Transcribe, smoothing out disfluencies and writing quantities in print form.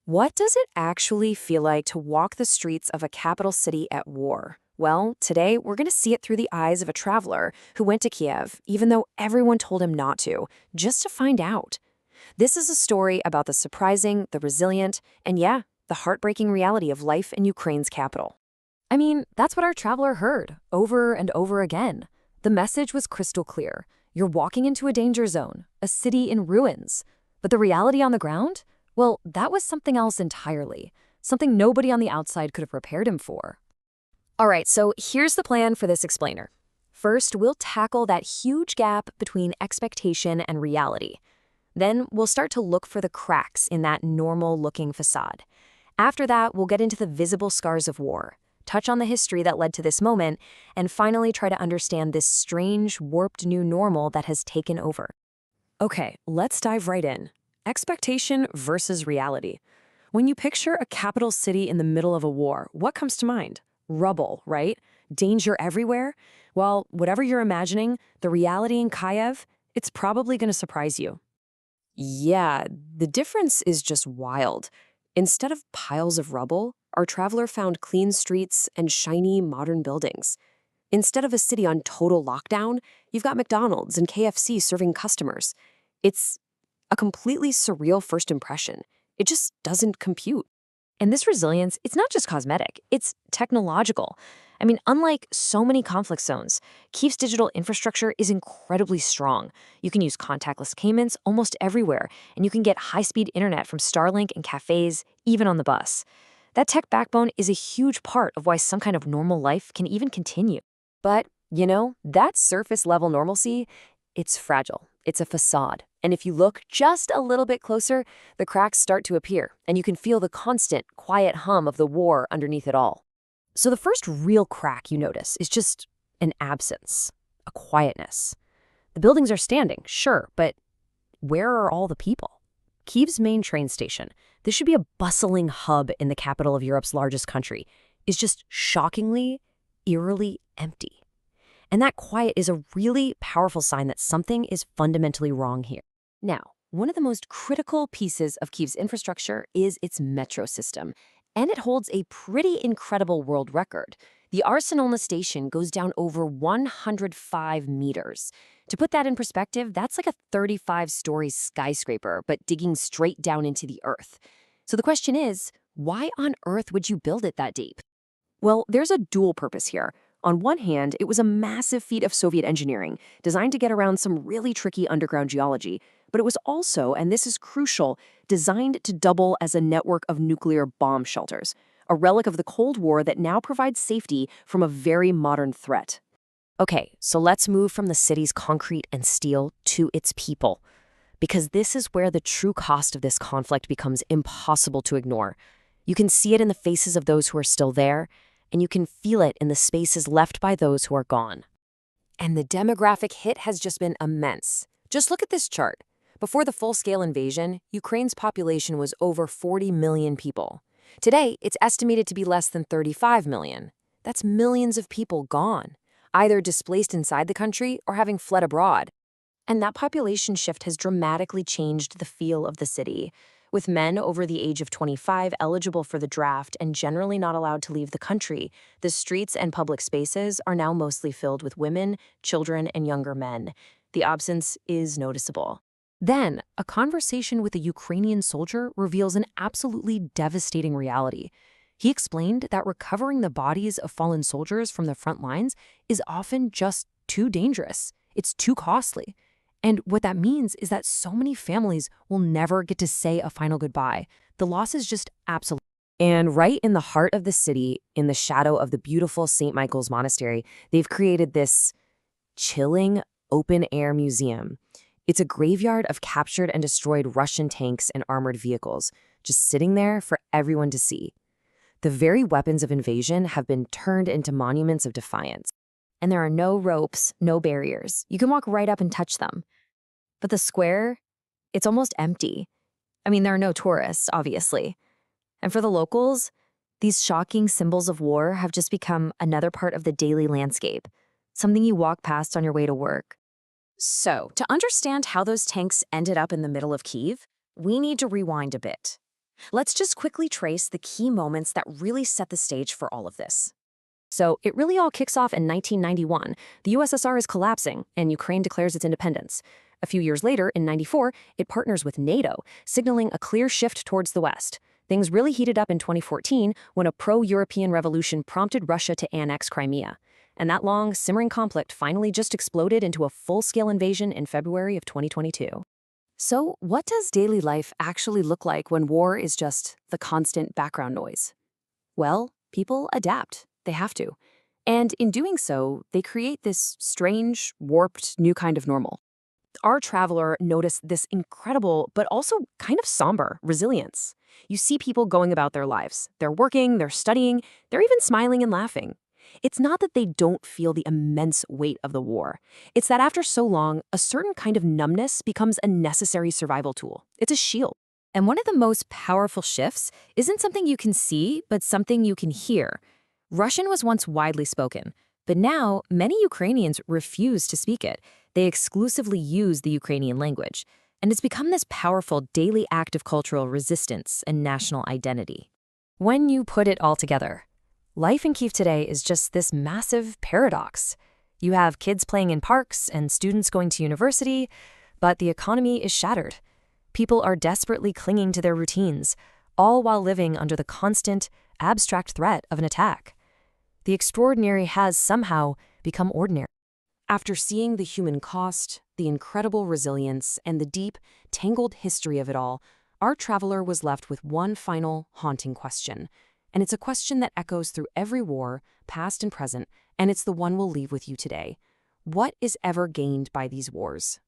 What does it actually feel like to walk the streets of a capital city at war? Well, today we're going to see it through the eyes of a traveler who went to Kiev, even though everyone told him not to, just to find out. This is a story about the surprising, the resilient, and yeah, the heartbreaking reality of life in Ukraine's capital. I mean, that's what our traveler heard, over and over again. The message was crystal clear. You're walking into a danger zone, a city in ruins. But the reality on the ground? Well, that was something else entirely. Something nobody on the outside could have prepared him for. All right, so here's the plan for this explainer. First, we'll tackle that huge gap between expectation and reality. Then we'll start to look for the cracks in that normal-looking facade. After that, we'll get into the visible scars of war, touch on the history that led to this moment, and finally try to understand this strange, warped new normal that has taken over. Okay, let's dive right in. Expectation versus reality. When you picture a capital city in the middle of a war, what comes to mind? Rubble, right? Danger everywhere? Well, whatever you're imagining, the reality in Kyiv, it's probably going to surprise you. Yeah, the difference is just wild. Instead of piles of rubble, our traveler found clean streets and shiny modern buildings. Instead of a city on total lockdown, you've got McDonald's and KFC serving customers. It's a completely surreal first impression. It just doesn't compute. And this resilience, it's not just cosmetic, it's technological. I mean, unlike so many conflict zones, Kyiv's digital infrastructure is incredibly strong. You can use contactless payments almost everywhere, and you can get high-speed internet from Starlink and cafes, even on the bus. That tech backbone is a huge part of why some kind of normal life can even continue. But, that surface-level normalcy, it's fragile. It's a facade. And if you look just a little bit closer, the cracks start to appear, and you can feel the constant, quiet hum of the war underneath it all. So the first real crack you notice is just an absence, a quietness. The buildings are standing, sure, but where are all the people? Kyiv's main train station, this should be a bustling hub in the capital of Europe's largest country, is just shockingly, eerily empty. And that quiet is a really powerful sign that something is fundamentally wrong here. Now, one of the most critical pieces of Kyiv's infrastructure is its metro system, and it holds a pretty incredible world record. The arsenal in the station goes down over 105 meters. To put that in perspective, that's like a 35-story skyscraper, but digging straight down into the earth. So the question is, why on earth would you build it that deep? Well, there's a dual purpose here. On one hand, it was a massive feat of Soviet engineering, designed to get around some really tricky underground geology. But it was also, and this is crucial, designed to double as a network of nuclear bomb shelters, a relic of the Cold War that now provides safety from a very modern threat. Okay, so let's move from the city's concrete and steel to its people, because this is where the true cost of this conflict becomes impossible to ignore. You can see it in the faces of those who are still there, and you can feel it in the spaces left by those who are gone. And the demographic hit has just been immense. Just look at this chart. Before the full-scale invasion, Ukraine's population was over 40 million people. Today, it's estimated to be less than 35 million. That's millions of people gone, either displaced inside the country or having fled abroad. And that population shift has dramatically changed the feel of the city, with men over the age of 25 eligible for the draft and generally not allowed to leave the country. The streets and public spaces are now mostly filled with women, children, and younger men. The absence is noticeable. Then, a conversation with a Ukrainian soldier reveals an absolutely devastating reality. He explained that recovering the bodies of fallen soldiers from the front lines is often just too dangerous. It's too costly. And what that means is that so many families will never get to say a final goodbye. The loss is just absolute. And right in the heart of the city, in the shadow of the beautiful St. Michael's Monastery, they've created this chilling open-air museum. It's a graveyard of captured and destroyed Russian tanks and armored vehicles, just sitting there for everyone to see. The very weapons of invasion have been turned into monuments of defiance. And there are no ropes, no barriers. You can walk right up and touch them. But the square, it's almost empty. I mean, there are no tourists, obviously. And for the locals, these shocking symbols of war have just become another part of the daily landscape, something you walk past on your way to work. So, to understand how those tanks ended up in the middle of Kyiv, we need to rewind a bit. Let's just quickly trace the key moments that really set the stage for all of this. So it really all kicks off in 1991. The USSR is collapsing, and Ukraine declares its independence. A few years later, in 94, it partners with NATO, signaling a clear shift towards the West. Things really heated up in 2014 when a pro-European revolution prompted Russia to annex Crimea. And that long, simmering conflict finally just exploded into a full-scale invasion in February of 2022. So what does daily life actually look like when war is just the constant background noise? Well, people adapt. They have to. And in doing so, they create this strange, warped, new kind of normal. Our traveler noticed this incredible, but also kind of somber resilience. You see people going about their lives. They're working, they're studying, they're even smiling and laughing. It's not that they don't feel the immense weight of the war. It's that after so long, a certain kind of numbness becomes a necessary survival tool. It's a shield. And one of the most powerful shifts isn't something you can see, but something you can hear. Russian was once widely spoken, but now many Ukrainians refuse to speak it. They exclusively use the Ukrainian language, and it's become this powerful daily act of cultural resistance and national identity. When you put it all together, life in Kyiv today is just this massive paradox. You have kids playing in parks and students going to university, but the economy is shattered. People are desperately clinging to their routines, all while living under the constant, abstract threat of an attack. The extraordinary has somehow become ordinary. After seeing the human cost, the incredible resilience, and the deep, tangled history of it all, our traveler was left with one final, haunting question. And it's a question that echoes through every war, past and present, and it's the one we'll leave with you today. What is ever gained by these wars?